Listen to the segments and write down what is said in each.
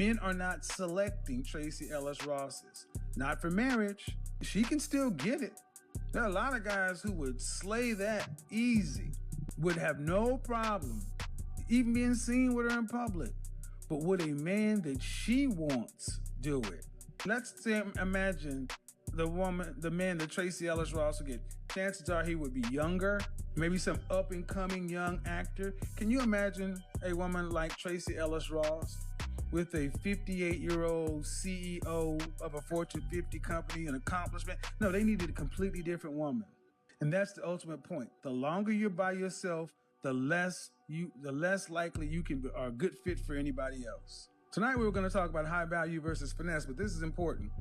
Men are not selecting Tracee Ellis Ross's. Not for marriage. She can still get it. There are a lot of guys who would slay that easy, would have no problem even being seen with her in public. But would a man that she wants do it? Let's say, imagine the man that Tracee Ellis Ross would get. Chances are he would be younger, maybe some up-and-coming young actor. Can you imagine a woman like Tracee Ellis Ross with a 58-year-old CEO of a Fortune 50 company, an accomplishment? No, they needed a completely different woman. And that's the ultimate point. The longer you're by yourself, the less likely you are a good fit for anybody else. Tonight we're going to talk about high value versus finesse, but this is important.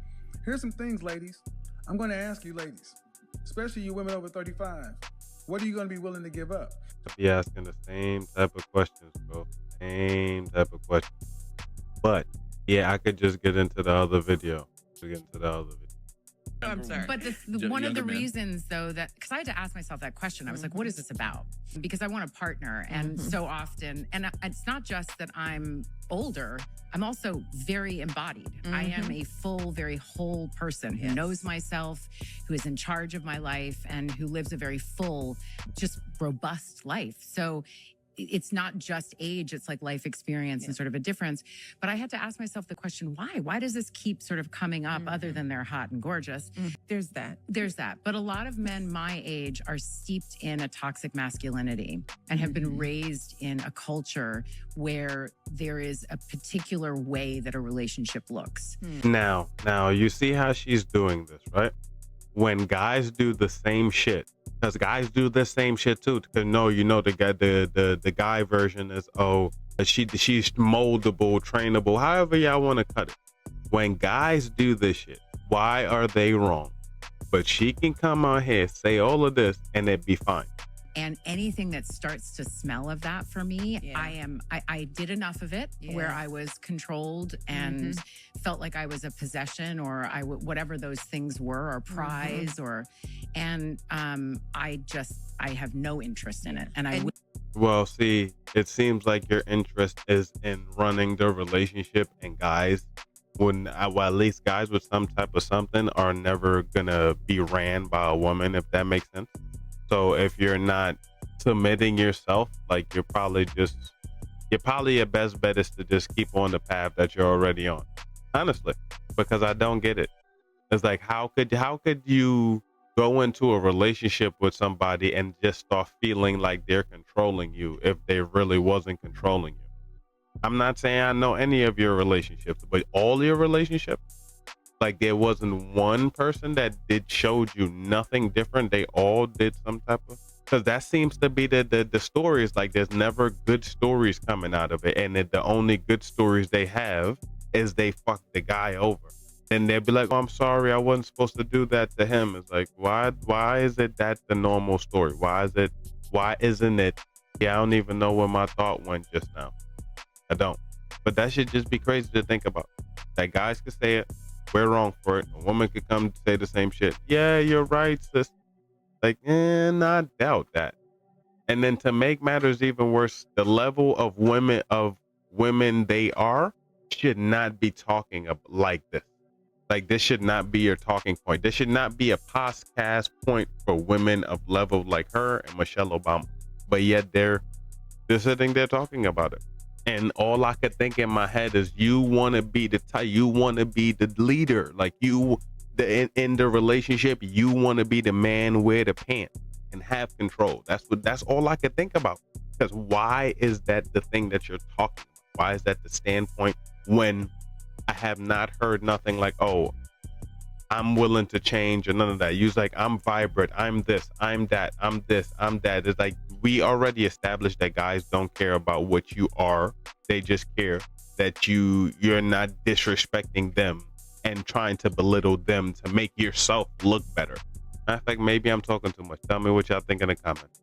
Here's some things, ladies. I'm going to ask you, ladies, especially you women over 35, what are you going to be willing to give up? I'll be asking the same type of questions, bro. Same type of questions. But yeah, I could just get into the other video. I'm sorry. But one of the reasons, though, that because I had to ask myself that question, I was like, what is this about? Because I want a partner. And so often, and it's not just that I'm older, I'm also very embodied. I am a full, very whole person who knows myself, who is in charge of my life, and who lives a very full, just robust life. So it's not just age, it's like life experience and sort of a difference. But I had to ask myself the question, why? Why does this keep sort of coming up other than they're hot and gorgeous? There's that. But a lot of men my age are steeped in a toxic masculinity and have been raised in a culture where there is a particular way that a relationship looks. Now, you see how she's doing this, right? When guys do the same shit, because guys do the same shit too. Because the guy version is she's moldable, trainable, however y'all want to cut it. When guys do this shit, why are they wrong? But she can come out here, say all of this, and it'd be fine. And anything that starts to smell of that for me, I did enough of it where I was controlled and felt like I was a possession or whatever those things were, or prize, I have no interest in it. Well, see, it seems like your interest is in running the relationship, and guys at least guys with some type of something are never gonna be ran by a woman, if that makes sense. So if you're not submitting yourself, like your best bet is to just keep on the path that you're already on. Honestly, because I don't get it. It's like, how could you go into a relationship with somebody and just start feeling like they're controlling you if they really wasn't controlling you? I'm not saying I know any of your relationships, but all your relationships, like there wasn't one person that showed you nothing different. They all did some type of, because that seems to be the stories. Like there's never good stories coming out of it, and the only good stories they have is they fucked the guy over. Then they'll be like, "Oh, I'm sorry, I wasn't supposed to do that to him." It's like, why is it that the normal story? Why isn't it? Yeah, I don't even know where my thought went just now. I don't. But that should just be crazy to think about. That guys could say it, we're wrong for it. A woman could come say the same shit. Yeah, you're right, sis. Like, I doubt that. And then to make matters even worse, the level of women they are should not be talking like this. Like, this should not be your talking point. This should not be a podcast point for women of level like her and Michelle Obama. But yet they're sitting there talking about it. And all I could think in my head is, you want to be the type, you want to be the leader. Like in the relationship, you want to be the man, wear the pants and have control. That's all I could think about. Because why is that the thing that you're talking about? Why is that the standpoint when I have not heard nothing like, oh, I'm willing to change or none of that? You're like, I'm vibrant, I'm this, I'm that, I'm this, I'm that. It's like, we already established that guys don't care about what you are. They just care that you're not disrespecting them and trying to belittle them to make yourself look better. Matter of fact, maybe I'm talking too much. Tell me what y'all think in the comments.